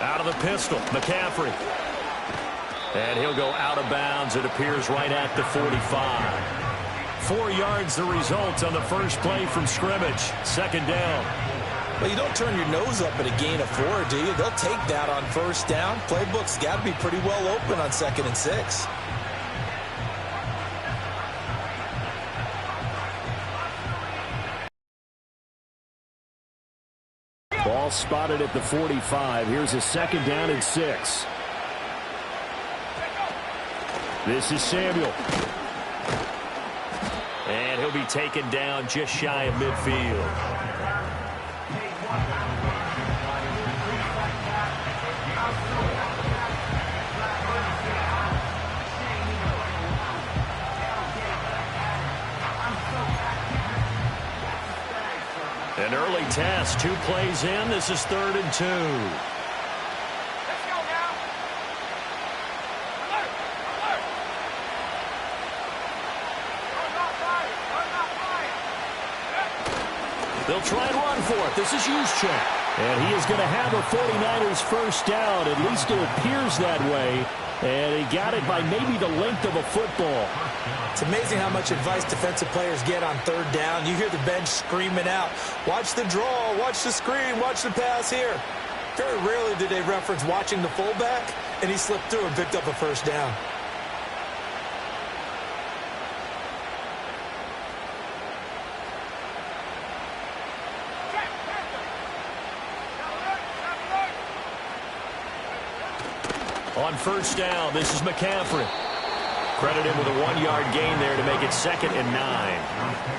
Out of the pistol, McCaffrey. And he'll go out of bounds. It appears right at the 45. 4 yards the result on the first play from scrimmage. Second down. Well, you don't turn your nose up at a gain of 4, do you? They'll take that on first down. Playbook's got to be pretty well open on 2nd and 6. Ball spotted at the 45. Here's a 2nd down and 6. This is Samuel. And he'll be taken down just shy of midfield. An early test, 2 plays in. This is 3rd and 2. Let's go now. Alert! Alert! They'll try and run for it. This is Juszczyk. And he is going to have a 49ers first down. At least it appears that way. And he got it by maybe the length of a football. It's amazing how much advice defensive players get on 3rd down. You hear the bench screaming out, watch the draw, watch the screen, watch the pass here. Very rarely do they reference watching the fullback, and he slipped through and picked up a first down. On first down, this is McCaffrey. Credit him with a 1-yard gain there to make it 2nd and 9.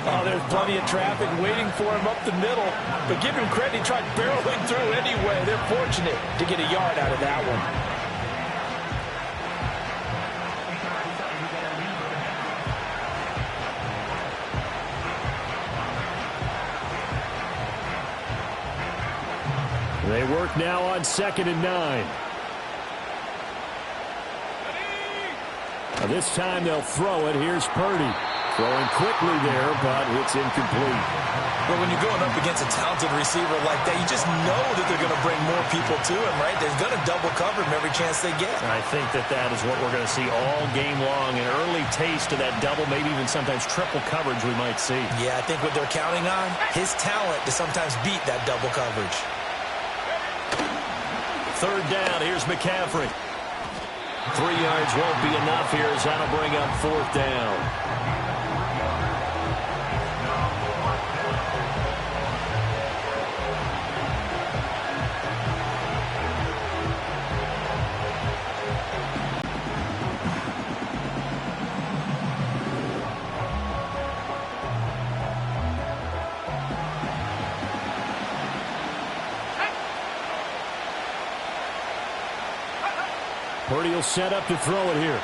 Oh, there's plenty of traffic waiting for him up the middle. But give him credit, he tried barreling through anyway. They're fortunate to get a yard out of that one. They work now on 2nd and 9. This time they'll throw it. Here's Purdy. Throwing quickly there, but it's incomplete. Well, when you're going up against a talented receiver like that, you just know that they're going to bring more people to him, right? They're going to double cover him every chance they get. I think that is what we're going to see all game long. An early taste of that double, maybe even sometimes triple coverage we might see. Yeah, I think what they're counting on, his talent to sometimes beat that double coverage. 3rd down. Here's McCaffrey. 3 yards won't be enough here as that'll bring up 4th down. Purdy will set up to throw it here.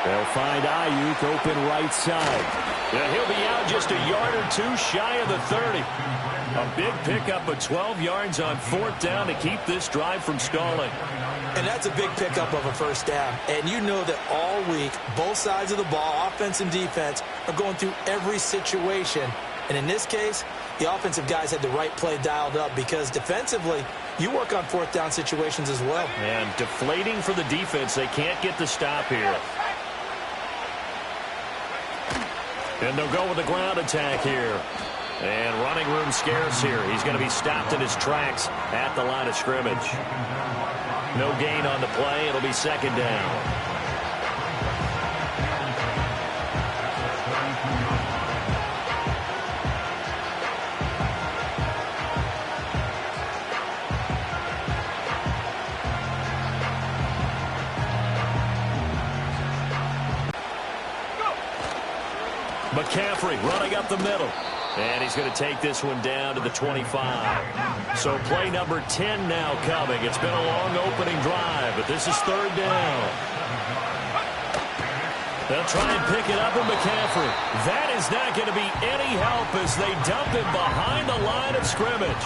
They'll find Ayuk open right side. Yeah, he'll be out just a yard or 2 shy of the 30. A big pickup of 12 yards on 4th down to keep this drive from stalling. And that's a big pickup of a first down. And you know that all week, both sides of the ball, offense and defense, are going through every situation. And in this case, the offensive guys had the right play dialed up because defensively, you work on 4th down situations as well. And deflating for the defense. They can't get the stop here. And they'll go with the ground attack here. And running room scarce here. He's going to be stopped in his tracks at the line of scrimmage. No gain on the play. It'll be 2nd down. McCaffrey running up the middle. And he's going to take this one down to the 25. So play number 10 now coming. It's been a long opening drive, but this is 3rd down. They'll try and pick it up with McCaffrey. That is not going to be any help as they dump him behind the line of scrimmage.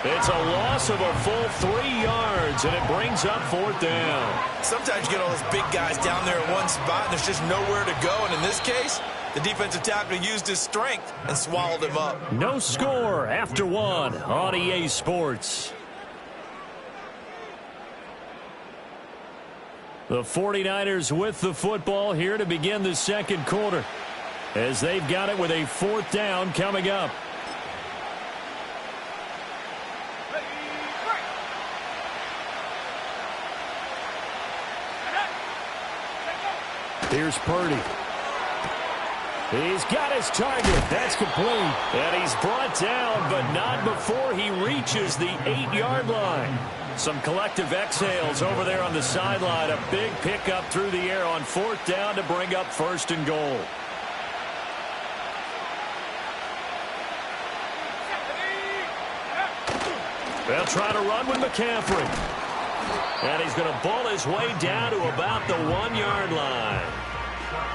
It's a loss of a full 3 yards, and it brings up 4th down. Sometimes you get all those big guys down there in one spot, and there's just nowhere to go. And in this case, the defensive tackle used his strength and swallowed him up. No score after 1 on EA Sports. The 49ers with the football here to begin the second quarter, as they've got it with a 4th down coming up. Here's Purdy. He's got his target. That's complete. And he's brought down, but not before he reaches the 8-yard line. Some collective exhales over there on the sideline. A big pickup through the air on 4th down to bring up 1st and goal. They'll try to run with McCaffrey. And he's going to ball his way down to about the 1-yard line.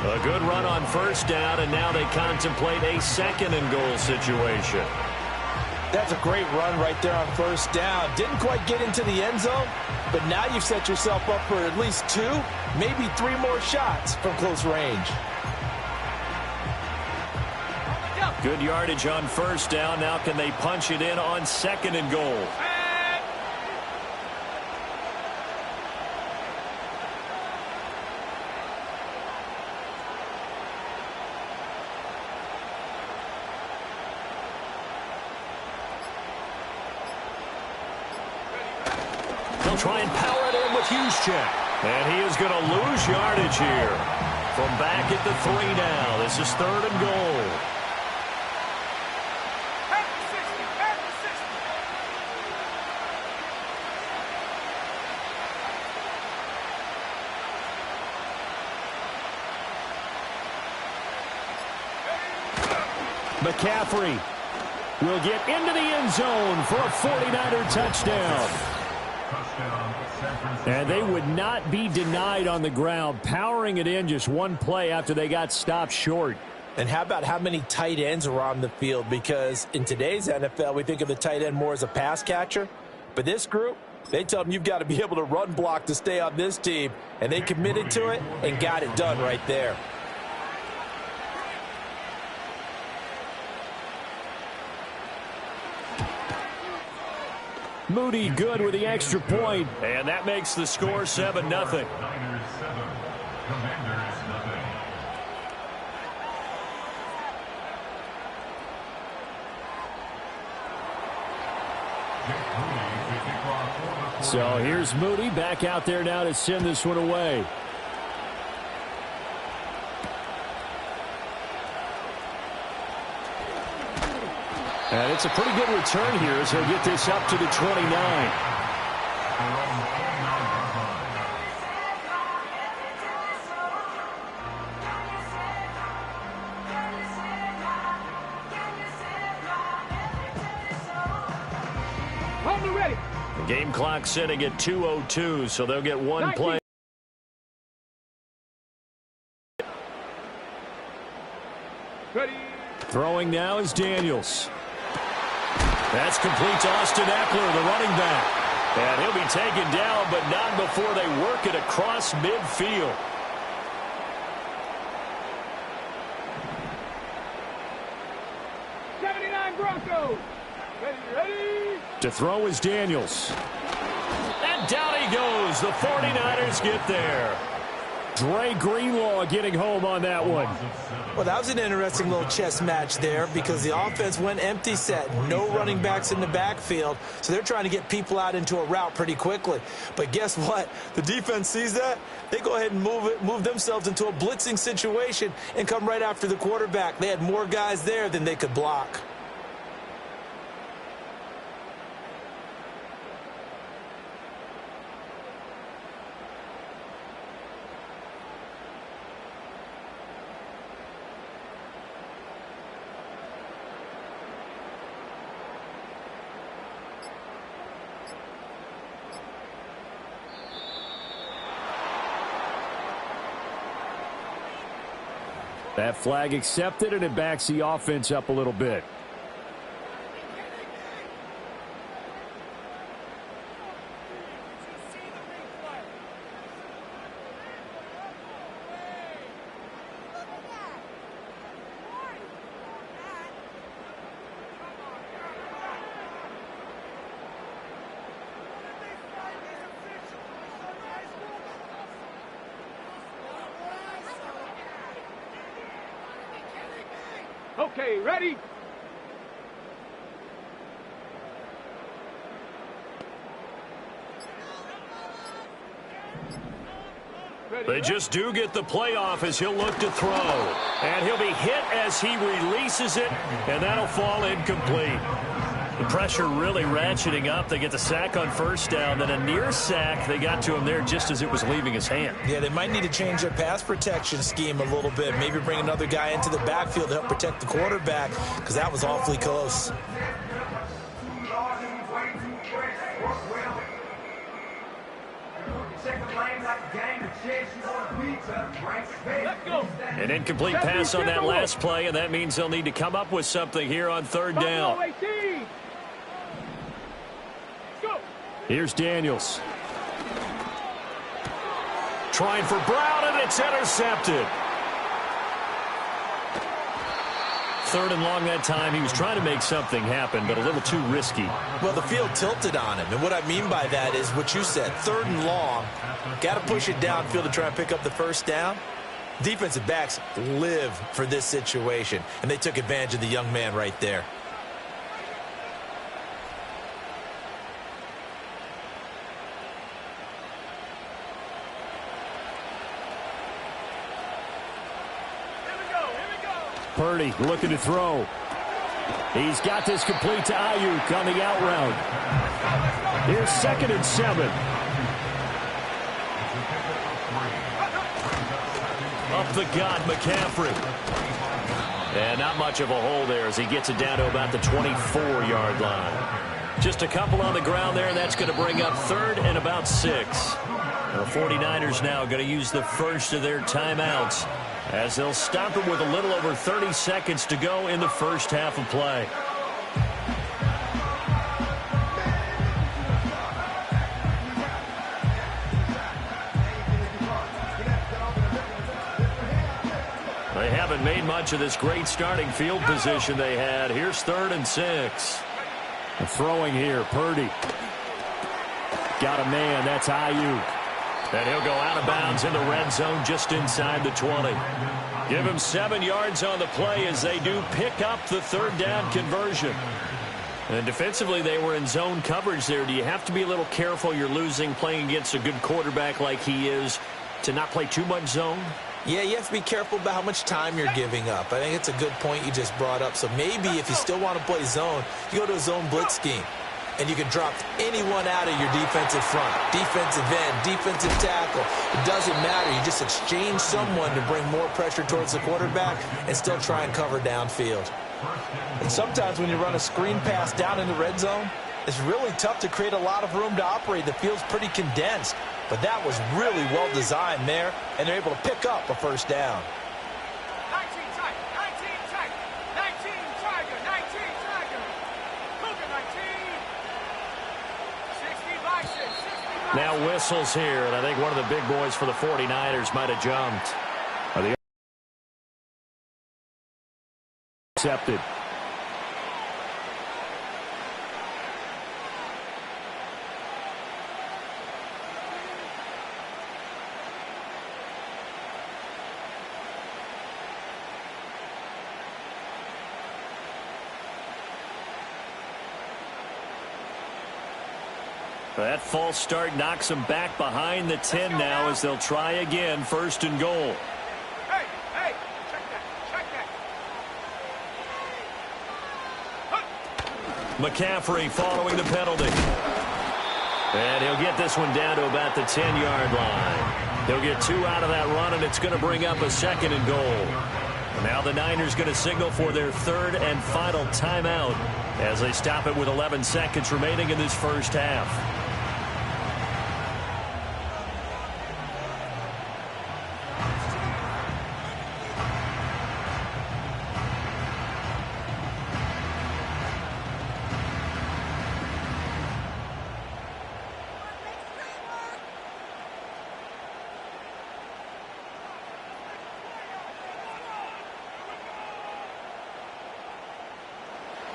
A good run on 1st down, and now they contemplate a 2nd and goal situation. That's a great run right there on 1st down. Didn't quite get into the end zone, but now you've set yourself up for at least 2, maybe 3 more shots from close range. Good yardage on 1st down. Now can they punch it in on 2nd and goal? They'll try and power it in with Juszczyk. And he is going to lose yardage here. From back at the 3 now. This is 3rd and goal. McCaffrey will get into the end zone for a 49er touchdown. And they would not be denied on the ground, powering it in just one play after they got stopped short. And how about how many tight ends are on the field? Because in today's NFL, we think of the tight end more as a pass catcher. But this group, they tell them you've got to be able to run block to stay on this team. And they committed to it and got it done right there. Moody good with the extra point, and that makes the score 7-0. So here's Moody back out there now to send this one away. And it's a pretty good return here as he'll get this up to the 29. Ready. The game clock sitting at 2:02, so they'll get one play. Ready. Throwing now is Daniels. That's complete to Austin Eckler, the running back. And he'll be taken down, but not before they work it across midfield. Broncos. Ready. To throw is Daniels. And down he goes. The 49ers get there. Dre Greenlaw getting home on that one. Well, that was an interesting little chess match there because the offense went empty set. No running backs in the backfield, so they're trying to get people out into a route pretty quickly. But guess what? The defense sees that. They go ahead and move themselves into a blitzing situation and come right after the quarterback. They had more guys there than they could block. That flag accepted, and it backs the offense up a little bit. Okay, ready? They just do get the playoff as he'll look to throw. And he'll be hit as he releases it, and that'll fall incomplete. The pressure really ratcheting up. They get the sack on first down, then a near sack. They got to him there just as it was leaving his hand. Yeah, they might need to change their pass protection scheme a little bit. Maybe bring another guy into the backfield to help protect the quarterback, because that was awfully close. An incomplete pass on that last play, and that means they'll need to come up with something here on third down. Here's Daniels. Trying for Brown, and it's intercepted. Third and long that time. He was trying to make something happen, but a little too risky. Well, the field tilted on him, and what I mean by that is what you said. Third and long, got to push it downfield to try and pick up the first down. Defensive backs live for this situation, and they took advantage of the young man right there. Purdy looking to throw. He's got this complete to Ayuk on the out route. Here's 2nd and 7. Up the gut, McCaffrey. And not much of a hole there as he gets it down to about the 24-yard line. Just a couple on the ground there, and that's going to bring up 3rd and about 6. The 49ers now going to use the first of their timeouts, as they'll stop it with a little over 30 seconds to go in the first half of play. They haven't made much of this great starting field position they had. Here's 3rd and 6. Throwing here, Purdy. Got a man, that's Ayuk. And he'll go out of bounds in the red zone just inside the 20. Give him 7 yards on the play as they do pick up the 3rd down conversion. And defensively, they were in zone coverage there. Do you have to be a little careful? You're losing playing against a good quarterback like he is to not play too much zone? Yeah, you have to be careful about how much time you're giving up. I think it's a good point you just brought up. So maybe if you still want to play zone, you go to a zone blitz scheme. And you can drop anyone out of your defensive front, defensive end, defensive tackle. It doesn't matter. You just exchange someone to bring more pressure towards the quarterback and still try and cover downfield. And sometimes when you run a screen pass down in the red zone, it's really tough to create a lot of room to operate. The field's pretty condensed. But that was really well designed there, and they're able to pick up a first down. 19 Tiger, 19 Tiger, 19 Tiger, 19 Tiger. Cougar 19. 60 by 6, 60 by 6. Now whistles here, and I think one of the big boys for the 49ers might have jumped. Are they accepted? That false start knocks them back behind the 10 now as they'll try again, 1st and goal. Hey, hey, check that, McCaffrey following the penalty. And he'll get this one down to about the 10-yard line. He'll get 2 out of that run, and it's going to bring up a 2nd and goal. Now the Niners going to signal for their 3rd and final timeout as they stop it with 11 seconds remaining in this first half.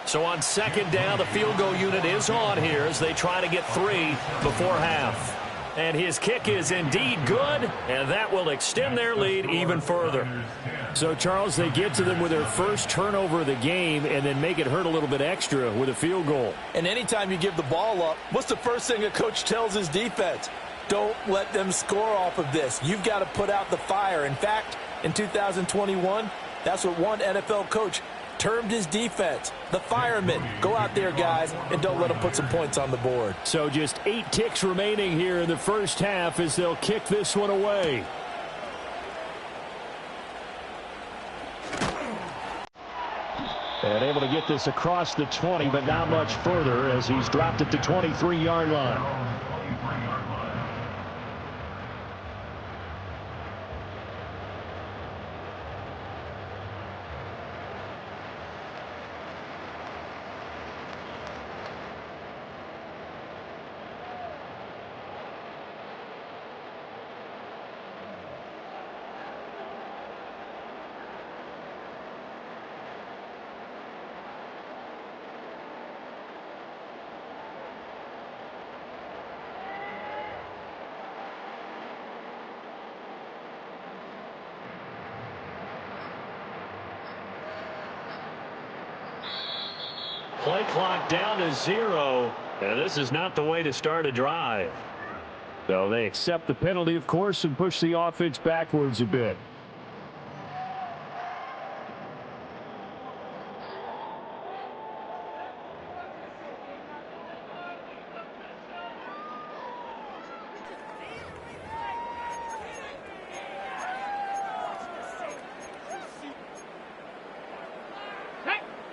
So on 2nd down, the field goal unit is on here as they try to get 3 before half. And his kick is indeed good, and that will extend their lead even further. So, Charles, they get to them with their first turnover of the game and then make it hurt a little bit extra with a field goal. And anytime you give the ball up, what's the first thing a coach tells his defense? Don't let them score off of this. You've got to put out the fire. In fact, in 2021, that's what one NFL coach termed his defense, the firemen. Go out there, guys, and don't let them put some points on the board. So just 8 ticks remaining here in the first half as they'll kick this one away. And able to get this across the 20, but not much further as he's dropped it to 23-yard line. Play clock down to 0, and this is not the way to start a drive. So they accept the penalty, of course, and push the offense backwards a bit.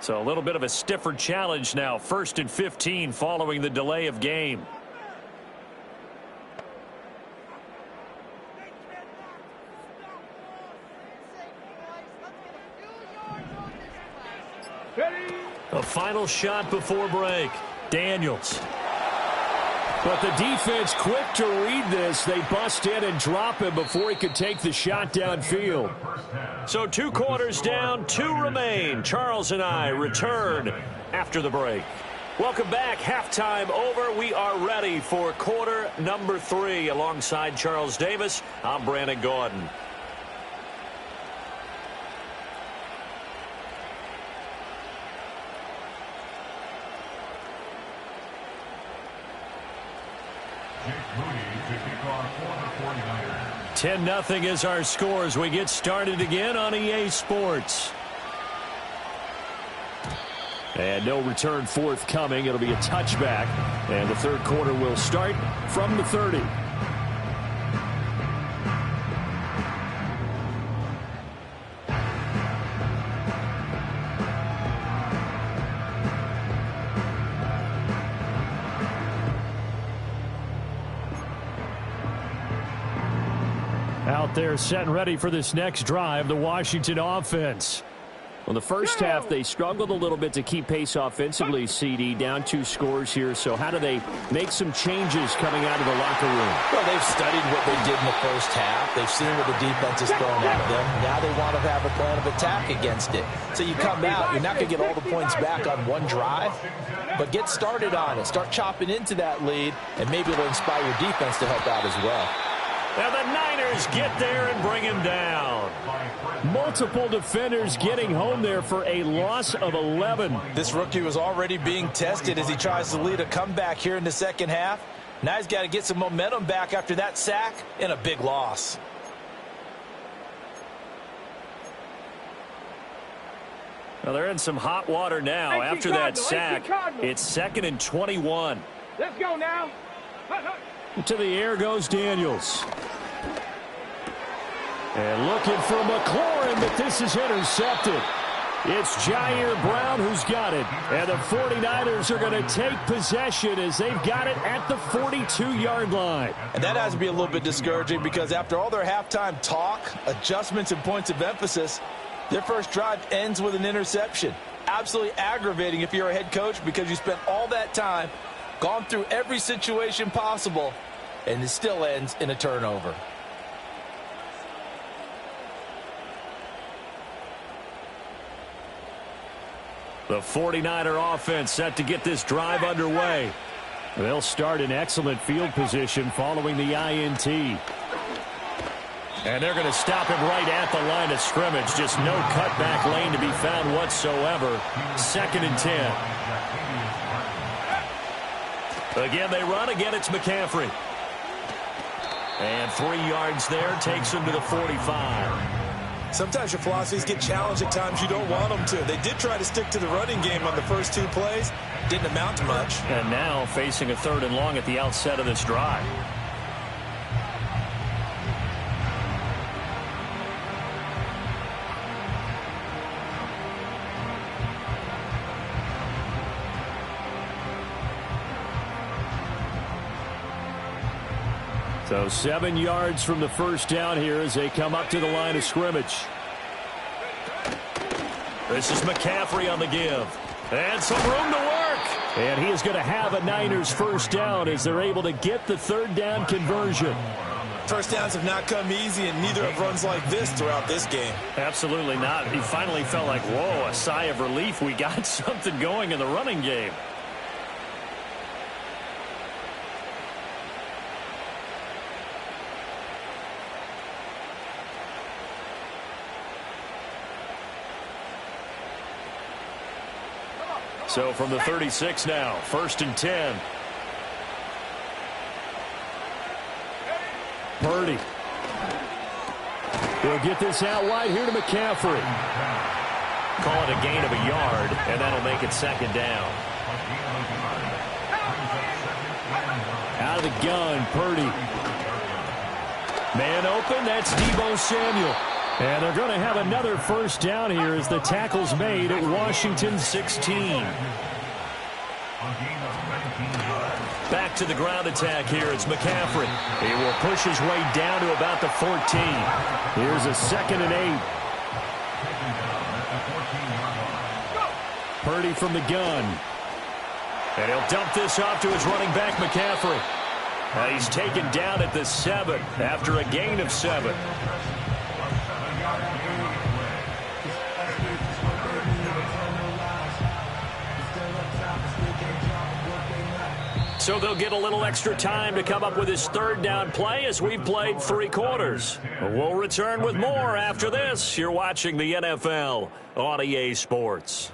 So a little bit of a stiffer challenge now. 1st and 15 following the delay of game. A final shot before break. Daniels. But the defense quick to read this. They bust in and drop him before he could take the shot downfield. So 2 quarters down, 2 remain. Charles and I return after the break. Welcome back. Halftime over. We are ready for quarter number 3. Alongside Charles Davis, I'm Brandon Gordon. Jake Moody to kick off for the 49ers. 10-0 is our score as we get started again on EA Sports. And no return forthcoming. It'll be a touchback. And the third quarter will start from the 30. Out there set and ready for this next drive, the Washington offense. Well, the first half, they struggled a little bit to keep pace offensively, CD, down 2 scores here. So how do they make some changes coming out of the locker room? Well, they've studied what they did in the first half. They've seen what the defense is throwing at them. Now they want to have a plan of attack against it. So you come out, you're not going to get all the points back on one drive, but get started on it. Start chopping into that lead, and maybe it'll inspire your defense to help out as well. And the Niners get there and bring him down. Multiple defenders getting home there for a loss of 11. This rookie was already being tested as he tries to lead a comeback here in the second half. Now he's got to get some momentum back after that sack and a big loss. Well, they're in some hot water now after that sack. It's 2nd and 21. Let's go now. To the air goes Daniels. And looking for McLaurin, but this is intercepted. It's Jair Brown who's got it. And the 49ers are going to take possession as they've got it at the 42-yard line. And that has to be a little bit discouraging because after all their halftime talk, adjustments, and points of emphasis, their first drive ends with an interception. Absolutely aggravating if you're a head coach because you spent all that time, gone through every situation possible, and it still ends in a turnover. The 49er offense set to get this drive underway. They'll start in excellent field position following the INT. And they're going to stop him right at the line of scrimmage. Just no cutback lane to be found whatsoever. 2nd and 10. Again, they run. Again, it's McCaffrey. And 3 yards there takes him to the 45. Sometimes your philosophies get challenged at times you don't want them to. They did try to stick to the running game on the first 2 plays. Didn't amount to much. And now facing a 3rd and long at the outset of this drive. So 7 yards from the first down here as they come up to the line of scrimmage. This is McCaffrey on the give. And some room to work. And he is going to have a Niners first down as they're able to get the 3rd down conversion. First downs have not come easy, and neither have runs like this throughout this game. Absolutely not. He finally felt like, whoa, a sigh of relief. We got something going in the running game. So from the 36 now, 1st and 10. Purdy. He'll get this out wide here to McCaffrey. Call it a gain of a yard, and that'll make it 2nd down. Out of the gun, Purdy. Man open, that's Deebo Samuel. And they're going to have another first down here as the tackle's made at Washington 16. Back to the ground attack here. It's McCaffrey. He will push his way down to about the 14. Here's a 2nd and 8. Purdy from the gun. And he'll dump this off to his running back, McCaffrey. He's taken down at the 7 after a gain of 7. So they'll get a little extra time to come up with his 3rd down play as we've played 3 quarters. We'll return with more after this. You're watching the NFL on EA Sports.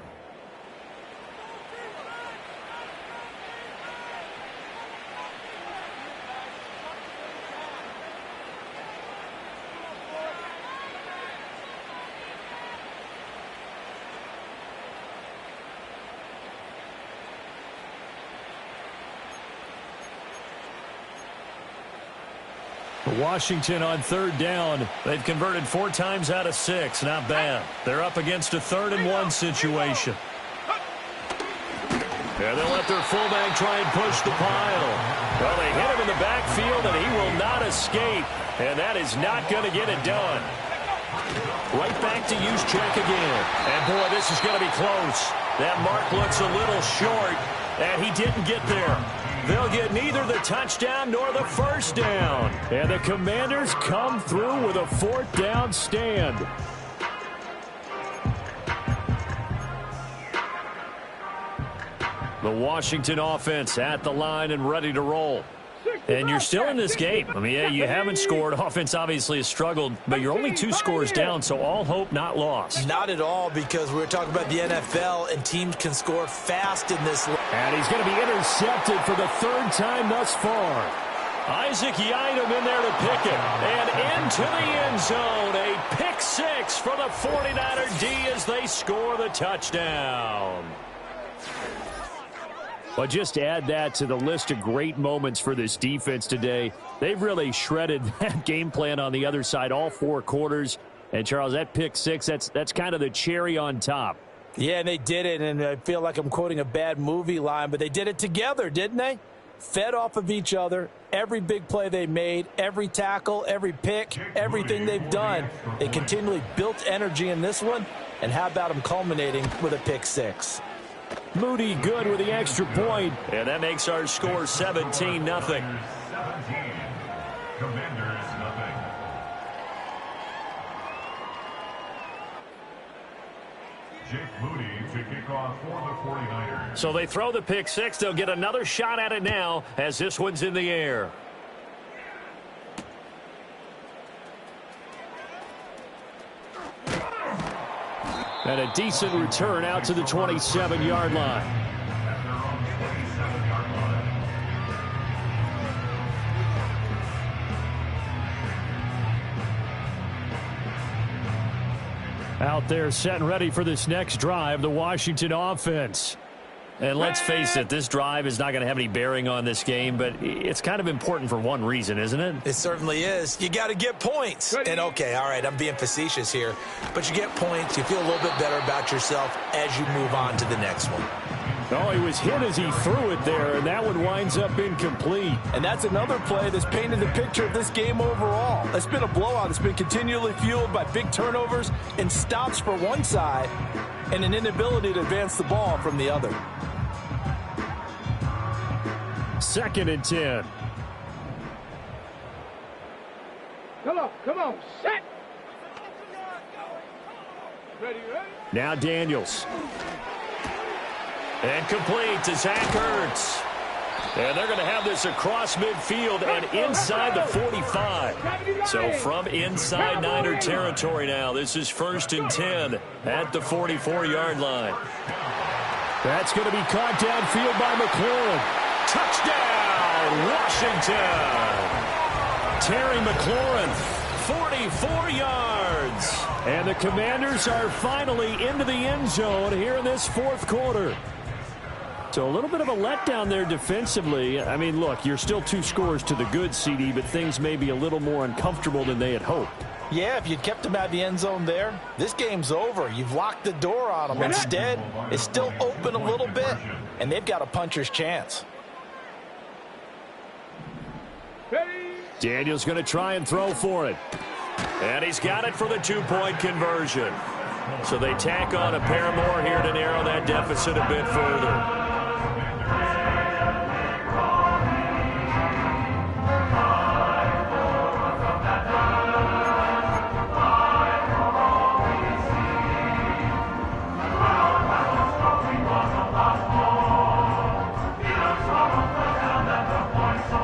Washington on 3rd down. They've converted 4 times out of 6. Not bad. They're up against a 3rd and 1 situation. And they'll let their fullback try and push the pile. Well, they hit him in the backfield, and he will not escape. And that is not going to get it done. Right back to use check again. And, boy, this is going to be close. That mark looks a little short, and he didn't get there. They'll get neither the touchdown nor the first down. And the Commanders come through with a 4th down stand. The Washington offense at the line and ready to roll. And you're still in this game. I mean, yeah, you haven't scored. Offense obviously has struggled, but you're only 2 scores down, so all hope not lost. Not at all, because we were talking about the NFL, and teams can score fast in this. And he's going to be intercepted for the 3rd time thus far. Isaac Yiadom in there to pick it. And into the end zone. A pick 6 for the 49er D as they score the touchdown. But just add that to the list of great moments for this defense today. They've really shredded that game plan on the other side all 4 quarters. And, Charles, that pick 6, that's kind of the cherry on top. Yeah, and they did it, and I feel like I'm quoting a bad movie line, but they did it together, didn't they? Fed off of each other. Every big play they made, every tackle, every pick, everything they've done. They continually built energy in this one, and how about them culminating with a pick 6? Moody good with the extra point. And that makes our score 17-0. So they throw the pick six. They'll get another shot at it now as this one's in the air. And a decent return out to the 27-yard line. Out there set and ready for this next drive, the Washington offense. And let's face it, this drive is not going to have any bearing on this game, but it's kind of important for one reason, isn't it? It certainly is. You got to get points. And okay, all right, I'm being facetious here, but you get points, you feel a little bit better about yourself as you move on to the next one. Oh, he was hit as he threw it there, and that one winds up incomplete. And that's another play that's painted the picture of this game overall. It's been a blowout. It's been continually fueled by big turnovers and stops for one side and an inability to advance the ball from the other. 2nd and 10. Come on, set. Ready? Now Daniels. And complete to Zach Ertz. And they're going to have this across midfield and inside the 45. So from inside Niner territory now, this is 1st and 10 at the 44-yard line. That's going to be caught downfield by McLaurin. Touchdown, Washington. Terry McLaurin, 44 yards. And the Commanders are finally into the end zone here in this 4th quarter. So a little bit of a letdown there defensively. I mean, look, you're still 2 scores to the good, CD, but things may be a little more uncomfortable than they had hoped. Yeah, if you'd kept them at the end zone there, this game's over. You've locked the door on them. Instead, it's still open a little bit, and they've got a puncher's chance. Daniel's going to try and throw for it. And he's got it for the 2-point conversion. So they tack on a pair more here to narrow that deficit a bit further.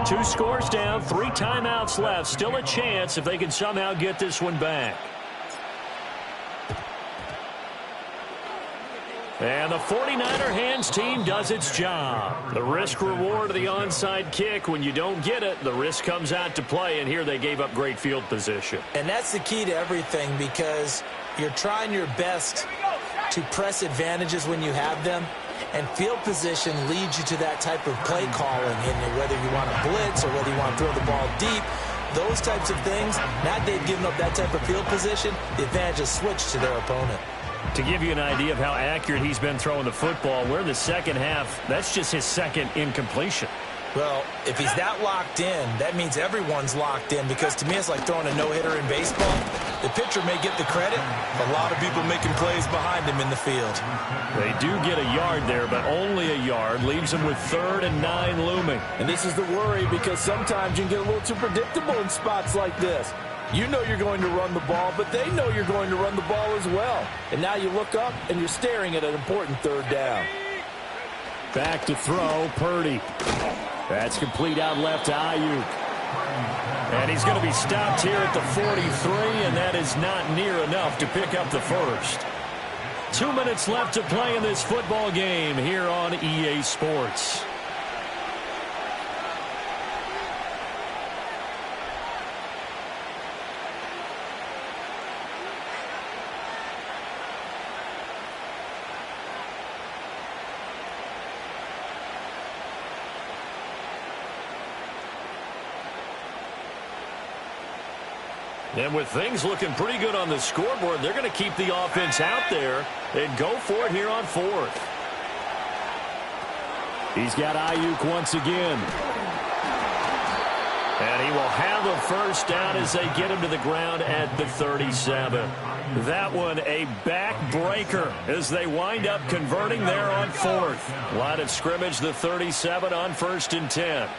Two scores down, 3 timeouts left. Still a chance if they can somehow get this one back. And the 49er hands team does its job. The risk-reward of the onside kick. When you don't get it, the risk comes out to play, and here they gave up great field position. And that's the key to everything, because you're trying your best to press advantages when you have them. And field position leads you to that type of play calling, and whether you want to blitz or whether you want to throw the ball deep, those types of things. Now they've given up that type of field position, the advantage is switched to their opponent. To give you an idea of how accurate he's been throwing the football, we're in the 2nd half. That's just his 2nd incompletion. Well, if he's that locked in, that means everyone's locked in, because to me it's like throwing a no-hitter in baseball. The pitcher may get the credit, a lot of people making plays behind him in the field. They do get a yard there, but only a yard. Leaves them with 3rd and 9 looming. And this is the worry, because sometimes you can get a little too predictable in spots like this. You know you're going to run the ball, but they know you're going to run the ball as well. And now you look up, and you're staring at an important 3rd down. Back to throw, Purdy. That's complete out left to Ayuk. And he's going to be stopped here at the 43, and that is not near enough to pick up the first. 2 minutes left to play in this football game here on EA Sports. And with things looking pretty good on the scoreboard, they're going to keep the offense out there and go for it here on 4th. He's got Ayuk once again. And he will have a first down as they get him to the ground at the 37. That one a backbreaker as they wind up converting there on 4th. Line of scrimmage, the 37 on 1st and 10.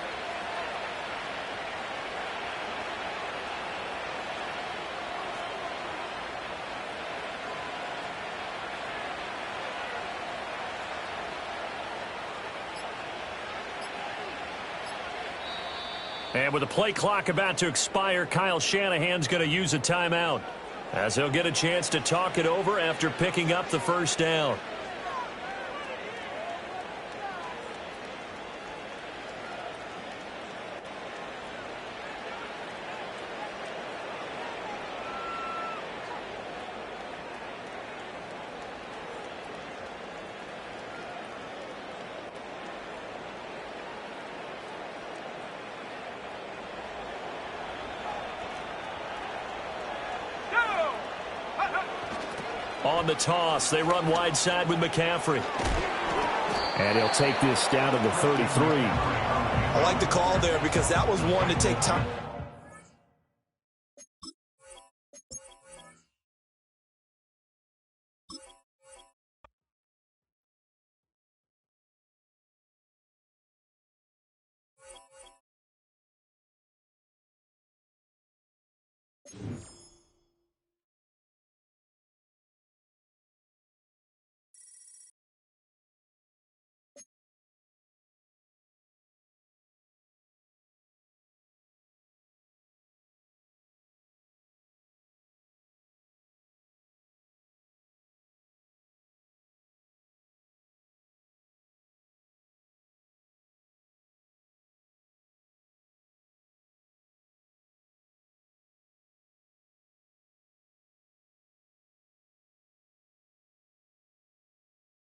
And with the play clock about to expire, Kyle Shanahan's going to use a timeout, as he'll get a chance to talk it over after picking up the first down. On the toss, they run wide side with McCaffrey. And he'll take this down to the 33. I like the call there because that was one to take time.